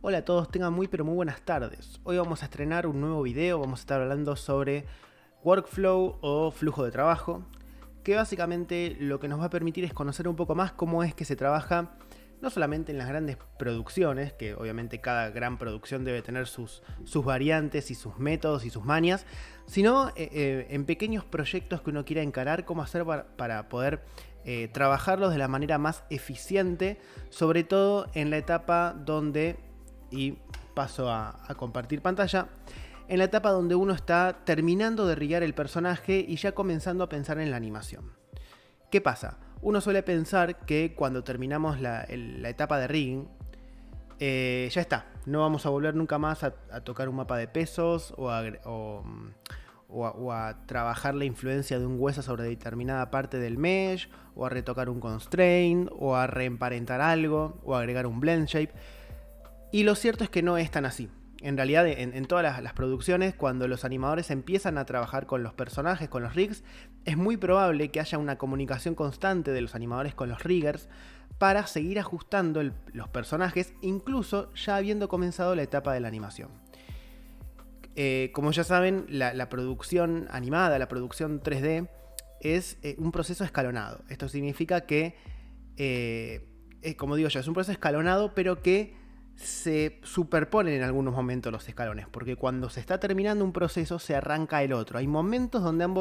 Hola a todos, tengan muy pero muy buenas tardes. Hoy vamos a estrenar un nuevo video, vamos a estar hablando sobre workflow o flujo de trabajo, que básicamente lo que nos va a permitir es conocer un poco más cómo es que se trabaja no solamente en las grandes producciones, que obviamente cada gran producción debe tener sus variantes y sus métodos y sus mañas, sino en pequeños proyectos que uno quiera encarar, cómo hacer para poder trabajarlos de la manera más eficiente, sobre todo en la etapa donde, y paso a compartir pantalla, en la etapa donde uno está terminando de rigar el personaje y ya comenzando a pensar en la animación. ¿Qué pasa? Uno suele pensar que cuando terminamos la etapa de rigging, ya está, no vamos a volver nunca más a tocar un mapa de pesos o a trabajar la influencia de un hueso sobre determinada parte del mesh, o a retocar un constraint, o a reemparentar algo, o a agregar un blend shape. Y lo cierto es que no es tan así. En realidad, en todas las producciones, cuando los animadores empiezan a trabajar con los personajes, con los rigs, es muy probable que haya una comunicación constante de los animadores con los riggers para seguir ajustando los personajes, incluso ya habiendo comenzado la etapa de la animación. Como ya saben, la producción animada, la producción 3D, es un proceso escalonado. Esto significa que, como digo yo, es un proceso escalonado, pero que se superponen en algunos momentos los escalones, porque cuando se está terminando un proceso se arranca el otro. Hay momentos donde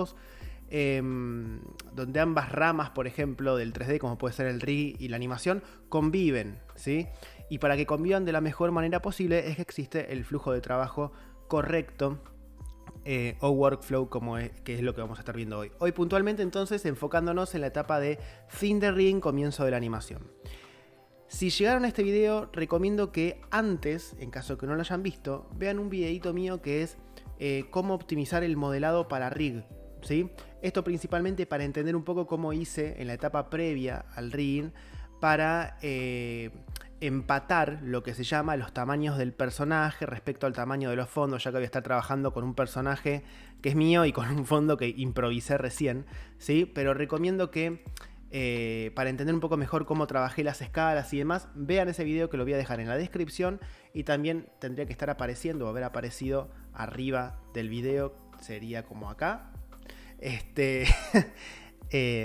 ambas ramas, por ejemplo, del 3D, como puede ser el rig y la animación, conviven, ¿sí? Y para que convivan de la mejor manera posible es que existe el flujo de trabajo correcto, o workflow, que es lo que vamos a estar viendo hoy. Hoy puntualmente, entonces, enfocándonos en la etapa de fin de rigging, comienzo de la animación. Si llegaron a este video, recomiendo que antes, en caso que no lo hayan visto, vean un videito mío que es cómo optimizar el modelado para rig, ¿sí? Esto principalmente para entender un poco cómo hice en la etapa previa al rigging para empatar lo que se llama los tamaños del personaje respecto al tamaño de los fondos, ya que voy a estar trabajando con un personaje que es mío y con un fondo que improvisé recién, ¿sí? Pero recomiendo que para entender un poco mejor cómo trabajé las escalas y demás, vean ese video que lo voy a dejar en la descripción, y también tendría que estar apareciendo o haber aparecido arriba del video, sería como acá,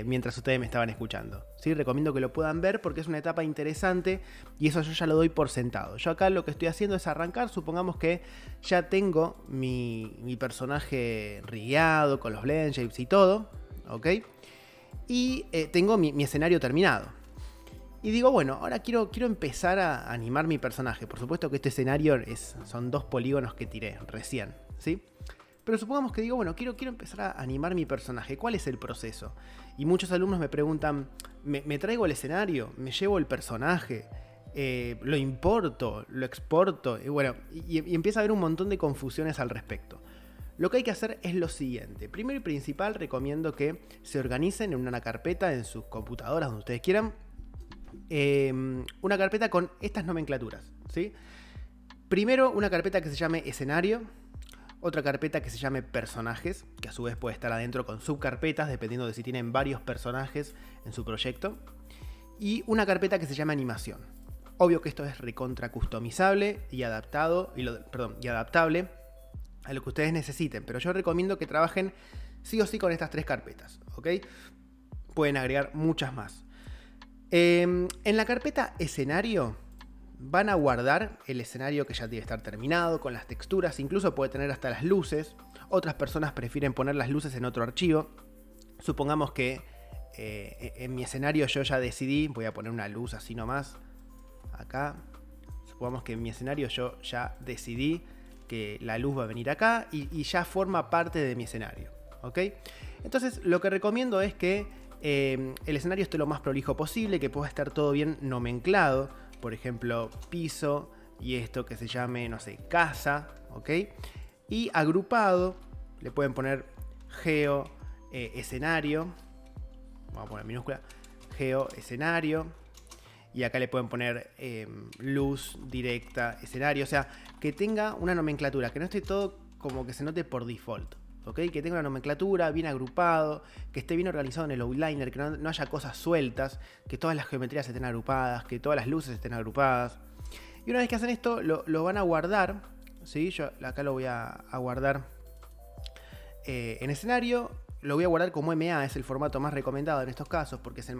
mientras ustedes me estaban escuchando, ¿sí? Recomiendo que lo puedan ver porque es una etapa interesante y eso yo ya lo doy por sentado. Yo acá lo que estoy haciendo es arrancar, supongamos que ya tengo mi personaje rigueado con los blend shapes y todo, ¿ok? Y tengo mi escenario terminado. Y digo, bueno, ahora quiero empezar a animar mi personaje. Por supuesto que este escenario son 2 polígonos que tiré recién, ¿sí? Pero supongamos que digo, bueno, quiero empezar a animar mi personaje. ¿Cuál es el proceso? Y muchos alumnos me preguntan, ¿me traigo el escenario? ¿Me llevo el personaje? ¿Lo importo? ¿Lo exporto? Y bueno, y empieza a haber un montón de confusiones al respecto. Lo que hay que hacer es lo siguiente. Primero y principal, recomiendo que se organicen en una carpeta en sus computadoras, donde ustedes quieran. Una carpeta con estas nomenclaturas, ¿sí? Primero, una carpeta que se llame escenario. Otra carpeta que se llame personajes, que a su vez puede estar adentro con subcarpetas, dependiendo de si tienen varios personajes en su proyecto. Y una carpeta que se llama animación. Obvio que esto es recontra customizable y adaptable a lo que ustedes necesiten, pero yo recomiendo que trabajen sí o sí con estas 3 carpetas, ¿ok? Pueden agregar muchas más. En la carpeta escenario van a guardar el escenario que ya debe estar terminado, con las texturas, incluso puede tener hasta las luces. Otras personas prefieren poner las luces en otro archivo. Supongamos que en mi escenario yo ya decidí, voy a poner una luz así nomás, acá. Supongamos que en mi escenario yo ya decidí que la luz va a venir acá y ya forma parte de mi escenario, ¿ok? Entonces lo que recomiendo es que el escenario esté lo más prolijo posible, que pueda estar todo bien nomenclado, por ejemplo piso y esto que se llame, no sé, casa, ¿ok? Y agrupado le pueden poner geo escenario, vamos a poner minúscula, geo escenario. Y acá le pueden poner luz directa, escenario. O sea, que tenga una nomenclatura, que no esté todo como que se note por default, ¿ok? Que tenga una nomenclatura bien agrupado, que esté bien organizado en el outliner, que no haya cosas sueltas, que todas las geometrías estén agrupadas, que todas las luces estén agrupadas. Y una vez que hacen esto, lo van a guardar, ¿sí? Yo acá lo voy a guardar en escenario. Lo voy a guardar como MA, es el formato más recomendado en estos casos, porque es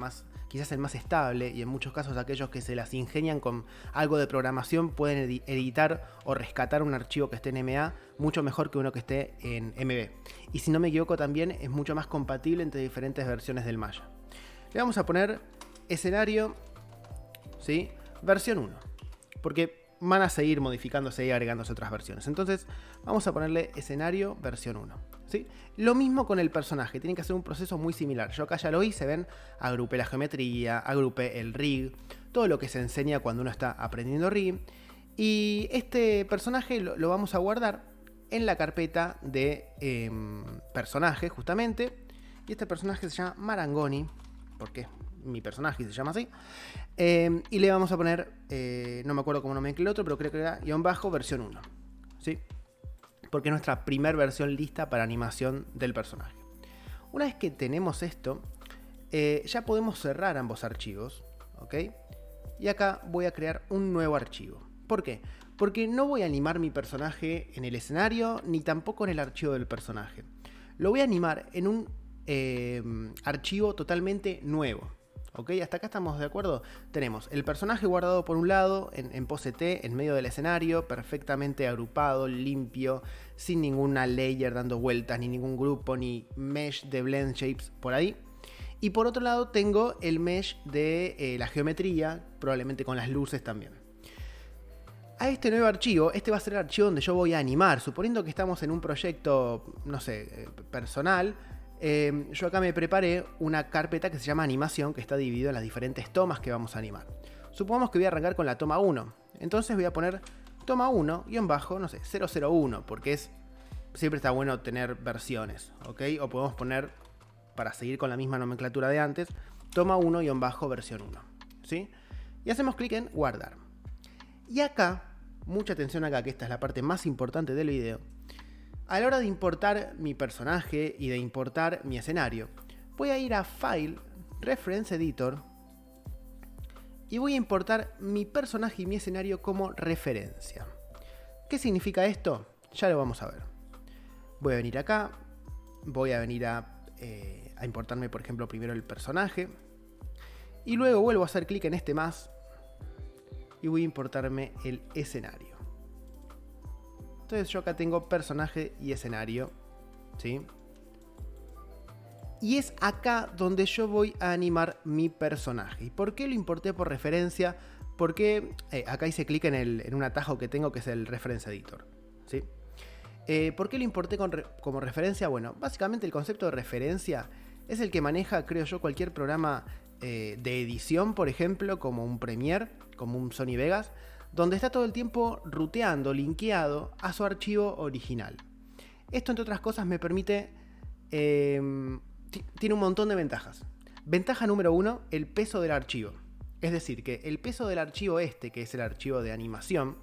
quizás el más estable, y en muchos casos aquellos que se las ingenian con algo de programación pueden editar o rescatar un archivo que esté en MA mucho mejor que uno que esté en MB. Y si no me equivoco también es mucho más compatible entre diferentes versiones del Maya. Le vamos a poner escenario, ¿sí? Versión 1, porque van a seguir modificándose y agregándose otras versiones. Entonces vamos a ponerle escenario versión 1. ¿Sí? Lo mismo con el personaje, tienen que hacer un proceso muy similar. Yo acá ya lo hice, ven, agrupé la geometría, agrupé el rig, todo lo que se enseña cuando uno está aprendiendo rig. Y este personaje lo vamos a guardar en la carpeta de personaje, justamente. Y este personaje se llama Marangoni, porque mi personaje se llama así. Y le vamos a poner, no me acuerdo cómo nomenclé el otro, pero creo que era _ versión 1. ¿Sí? Porque es nuestra primera versión lista para animación del personaje. Una vez que tenemos esto, ya podemos cerrar ambos archivos, ¿ok? Y acá voy a crear un nuevo archivo. ¿Por qué? Porque no voy a animar mi personaje en el escenario, ni tampoco en el archivo del personaje. Lo voy a animar en un archivo totalmente nuevo. ¿Ok? Hasta acá estamos de acuerdo. Tenemos el personaje guardado por un lado en pose T, en medio del escenario, perfectamente agrupado, limpio, sin ninguna layer dando vueltas, ni ningún grupo, ni mesh de blend shapes por ahí. Y por otro lado tengo el mesh de la geometría, probablemente con las luces también. A este nuevo archivo, este va a ser el archivo donde yo voy a animar. Suponiendo que estamos en un proyecto, no sé, personal, yo acá me preparé una carpeta que se llama animación, que está dividida en las diferentes tomas que vamos a animar. Supongamos que voy a arrancar con la toma 1. Entonces voy a poner toma 1, no sé, 001, porque siempre está bueno tener versiones, ¿ok? O podemos poner, para seguir con la misma nomenclatura de antes, toma 1 versión 1, ¿sí? Y hacemos clic en guardar. Y acá, mucha atención acá, que esta es la parte más importante del video. A la hora de importar mi personaje y de importar mi escenario, voy a ir a File, Reference Editor, y voy a importar mi personaje y mi escenario como referencia. ¿Qué significa esto? Ya lo vamos a ver. Voy a venir acá, voy a venir a importarme, por ejemplo, primero el personaje, y luego vuelvo a hacer clic en este más, y voy a importarme el escenario. Entonces yo acá tengo personaje y escenario, ¿sí? Y es acá donde yo voy a animar mi personaje. ¿Y por qué lo importé por referencia? Porque acá hice clic en un atajo que tengo que es el Reference Editor, ¿sí? ¿Por qué lo importé como referencia? Bueno, básicamente el concepto de referencia es el que maneja, creo yo, cualquier programa de edición, por ejemplo, como un Premiere, como un Sony Vegas, donde está todo el tiempo ruteando, linkeado a su archivo original. Esto, entre otras cosas, me permite... tiene un montón de ventajas. Ventaja número 1, el peso del archivo. Es decir, que el peso del archivo que es el archivo de animación,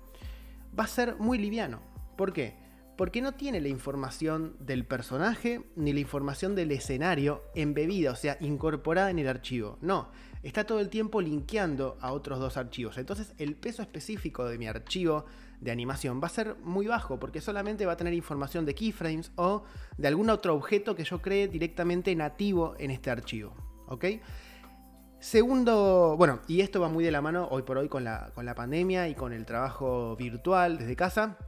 va a ser muy liviano. ¿Por qué? Porque no tiene la información del personaje ni la información del escenario embebida, o sea, incorporada en el archivo. No, está todo el tiempo linkeando a otros dos archivos. Entonces el peso específico de mi archivo de animación va a ser muy bajo, porque solamente va a tener información de keyframes o de algún otro objeto que yo cree directamente nativo en este archivo. ¿Ok? Segundo, bueno, y esto va muy de la mano hoy por hoy con la pandemia y con el trabajo virtual desde casa.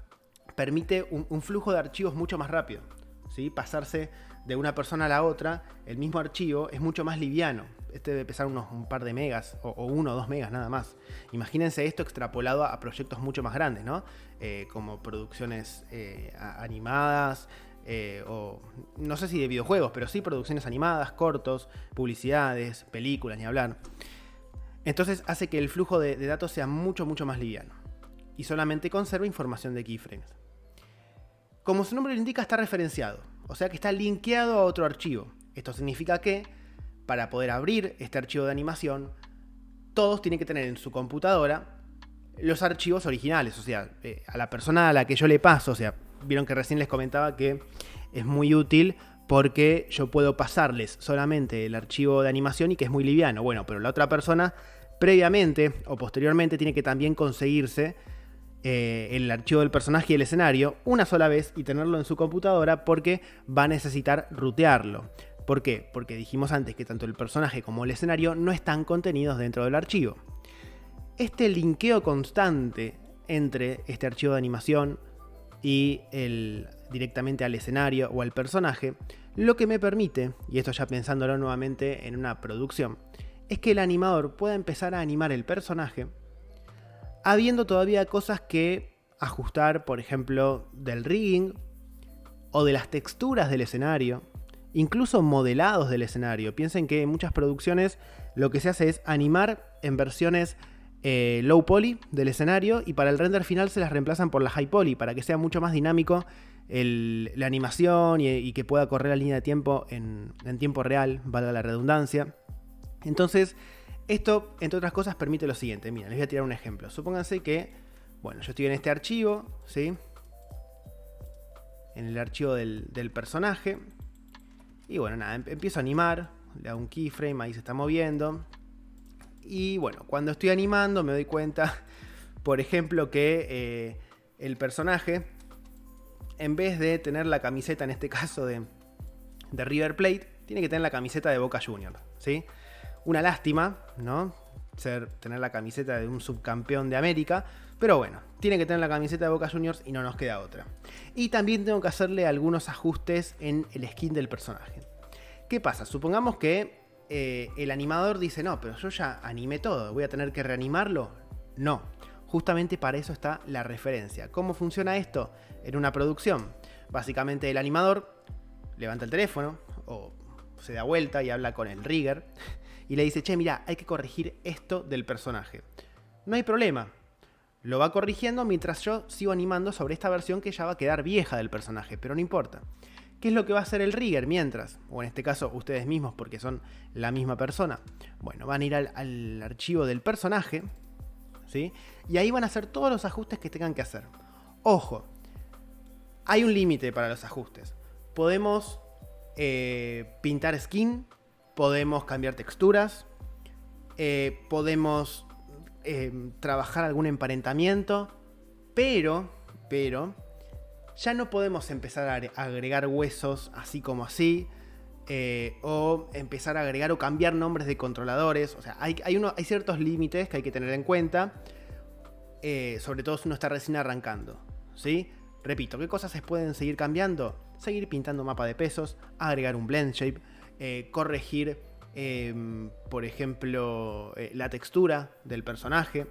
Permite un flujo de archivos mucho más rápido, ¿sí? Pasarse de una persona a la otra, el mismo archivo es mucho más liviano. Este debe pesar un par de megas o 1 o 2 megas nada más. Imagínense esto extrapolado a proyectos mucho más grandes, ¿no? Como producciones animadas, o no sé si de videojuegos, pero sí producciones animadas, cortos, publicidades, películas, ni hablar. Entonces hace que el flujo de datos sea mucho más liviano y solamente conserva información de keyframes. Como su nombre lo indica, está referenciado, o sea que está linkeado a otro archivo. Esto significa que para poder abrir este archivo de animación, todos tienen que tener en su computadora los archivos originales, o sea, a la persona a la que yo le paso, o sea, vieron que recién les comentaba que es muy útil porque yo puedo pasarles solamente el archivo de animación y que es muy liviano. Bueno, pero la otra persona Previamente o posteriormente tiene que también conseguirse el archivo del personaje y el escenario una sola vez y tenerlo en su computadora porque va a necesitar rutearlo. ¿Por qué? Porque dijimos antes que tanto el personaje como el escenario no están contenidos dentro del archivo. Este linkeo constante entre este archivo de animación y directamente al escenario o al personaje, lo que me permite, y esto ya pensándolo nuevamente en una producción, es que el animador pueda empezar a animar el personaje habiendo todavía cosas que ajustar, por ejemplo, del rigging o de las texturas del escenario, incluso modelados del escenario. Piensen que en muchas producciones lo que se hace es animar en versiones low poly del escenario y para el render final se las reemplazan por la high poly para que sea mucho más dinámico la animación y que pueda correr la línea de tiempo en tiempo real, valga la redundancia. Entonces, esto, entre otras cosas, permite lo siguiente. Miren, les voy a tirar un ejemplo. Supónganse que, bueno, yo estoy en este archivo, ¿sí? En el archivo del personaje. Y bueno, nada, empiezo a animar. Le hago un keyframe, ahí se está moviendo. Y bueno, cuando estoy animando me doy cuenta, por ejemplo, que el personaje, en vez de tener la camiseta, en este caso de River Plate, tiene que tener la camiseta de Boca Juniors, ¿sí? Una lástima, ¿no? Tener la camiseta de un subcampeón de América. Pero bueno, tiene que tener la camiseta de Boca Juniors y no nos queda otra. Y también tengo que hacerle algunos ajustes en el skin del personaje. ¿Qué pasa? Supongamos que el animador dice, no, pero yo ya animé todo, ¿voy a tener que reanimarlo? No. Justamente para eso está la referencia. ¿Cómo funciona esto en una producción? Básicamente el animador levanta el teléfono o se da vuelta y habla con el rigger y le dice, che, mira, hay que corregir esto del personaje. No hay problema. Lo va corrigiendo mientras yo sigo animando sobre esta versión que ya va a quedar vieja del personaje, pero no importa. ¿Qué es lo que va a hacer el rigger mientras? O en este caso ustedes mismos porque son la misma persona. Bueno, van a ir al archivo del personaje, ¿sí? Y ahí van a hacer todos los ajustes que tengan que hacer. Ojo, hay un límite para los ajustes. Podemos pintar skin, podemos cambiar texturas, podemos trabajar algún emparentamiento, pero ya no podemos empezar a agregar huesos así como así, o empezar a agregar o cambiar nombres de controladores. O sea, hay ciertos límites que hay que tener en cuenta, sobre todo si uno está recién arrancando, ¿sí? Repito, ¿qué cosas se pueden seguir cambiando? Seguir pintando mapa de pesos, agregar un blend shape, corregir, por ejemplo, la textura del personaje.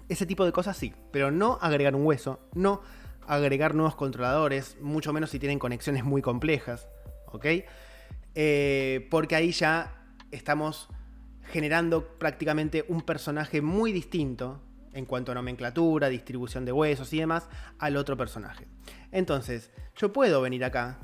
Ese tipo de cosas sí, pero no agregar un hueso, no agregar nuevos controladores, mucho menos si tienen conexiones muy complejas, ¿ok? Porque ahí ya estamos generando prácticamente un personaje muy distinto en cuanto a nomenclatura, distribución de huesos y demás, al otro personaje. Entonces, yo puedo venir acá,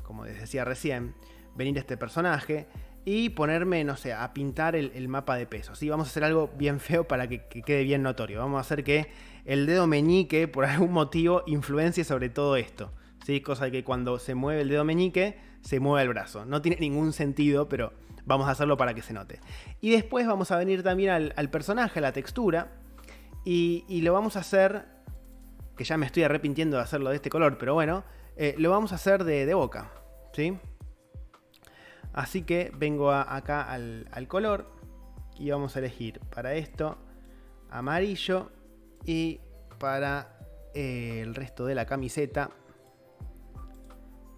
como les decía recién, venir a este personaje y ponerme, no sé, a pintar el mapa de pesos. ¿Sí? Vamos a hacer algo bien feo para que quede bien notorio. Vamos a hacer que el dedo meñique, por algún motivo, influencie sobre todo esto. ¿Sí? Cosa de que cuando se mueve el dedo meñique, se mueve el brazo. No tiene ningún sentido, pero vamos a hacerlo para que se note. Y después vamos a venir también al personaje, a la textura, y lo vamos a hacer, que ya me estoy arrepintiendo de hacerlo de este color, pero bueno, lo vamos a hacer de boca, ¿sí? Así que vengo acá al color y vamos a elegir para esto amarillo y para el resto de la camiseta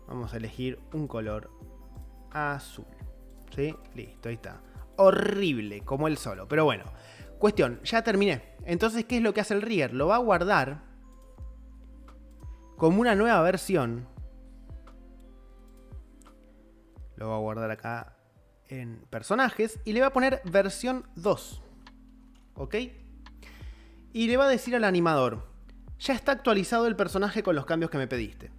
vamos a elegir un color azul, ¿sí? Listo, ahí está. Horrible, como él solo, pero bueno. Cuestión, ya terminé. Entonces, ¿qué es lo que hace el rigger? Lo va a guardar como una nueva versión. Lo va a guardar acá en personajes y le va a poner versión 2. ¿Ok? Y le va a decir al animador, ya está actualizado el personaje con los cambios que me pediste.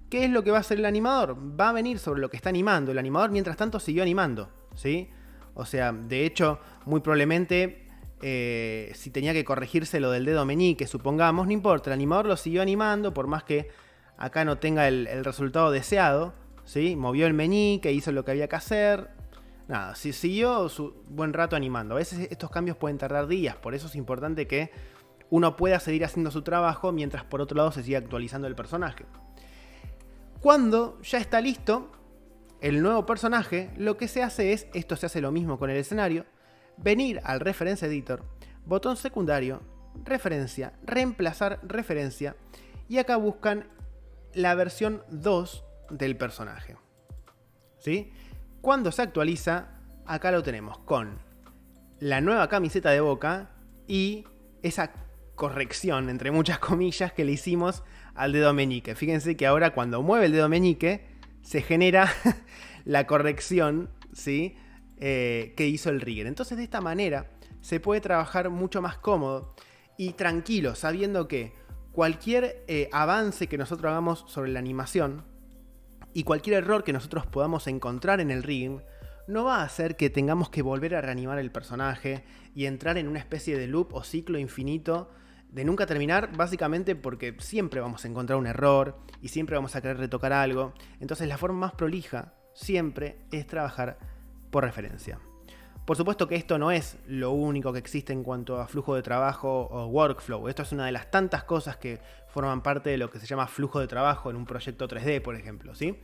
¿Qué es lo que va a hacer el animador? Va a venir sobre lo que está animando. El animador, mientras tanto, siguió animando, ¿sí? O sea, de hecho, muy probablemente, si tenía que corregirse lo del dedo meñique, supongamos, no importa. El animador lo siguió animando, por más que acá no tenga el resultado deseado, ¿sí? Movió el meñique, hizo lo que había que hacer. nada, siguió su buen rato animando. A veces estos cambios pueden tardar días, por eso es importante que uno pueda seguir haciendo su trabajo mientras por otro lado se sigue actualizando el personaje. Cuando ya está listo el nuevo personaje, lo que se hace es, esto se hace lo mismo con el escenario, venir al Reference Editor, botón secundario, referencia, reemplazar referencia, y acá buscan la versión 2 del personaje. ¿Sí? Cuando se actualiza, acá lo tenemos con la nueva camiseta de Boca y esa corrección, entre muchas comillas, que le hicimos al dedo meñique. Fíjense que ahora cuando mueve el dedo meñique se genera la corrección, ¿sí? Que hizo el rigger. Entonces de esta manera se puede trabajar mucho más cómodo y tranquilo, sabiendo que cualquier avance que nosotros hagamos sobre la animación y cualquier error que nosotros podamos encontrar en el rigging no va a hacer que tengamos que volver a reanimar el personaje y entrar en una especie de loop o ciclo infinito de nunca terminar, básicamente porque siempre vamos a encontrar un error y siempre vamos a querer retocar algo. Entonces la forma más prolija siempre es trabajar por referencia. Por supuesto que esto no es lo único que existe en cuanto a flujo de trabajo o workflow. Esto es una de las tantas cosas que forman parte de lo que se llama flujo de trabajo en un proyecto 3D, por ejemplo, ¿sí?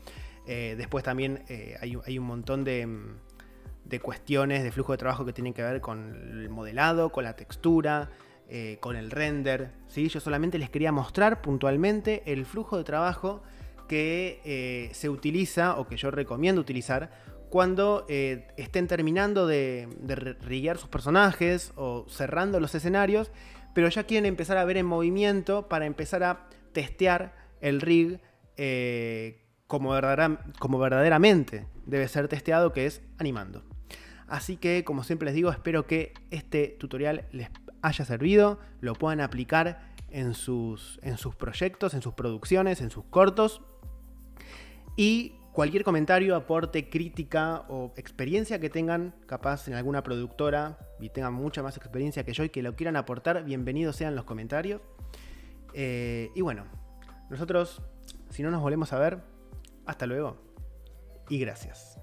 Después también hay un montón de cuestiones de flujo de trabajo que tienen que ver con el modelado, con la textura, con el render, ¿sí? Yo solamente les quería mostrar puntualmente el flujo de trabajo que se utiliza o que yo recomiendo utilizar cuando estén terminando de riggear sus personajes o cerrando los escenarios, pero ya quieren empezar a ver en movimiento para empezar a testear el rig como verdaderamente debe ser testeado, que es animando. Así que, como siempre les digo, espero que este tutorial les haya servido, lo puedan aplicar en sus proyectos, en sus producciones, en sus cortos. Y cualquier comentario, aporte, crítica o experiencia que tengan, capaz en alguna productora y tengan mucha más experiencia que yo y que lo quieran aportar, bienvenidos sean los comentarios. Y bueno, nosotros, si no nos volvemos a ver, hasta luego y gracias.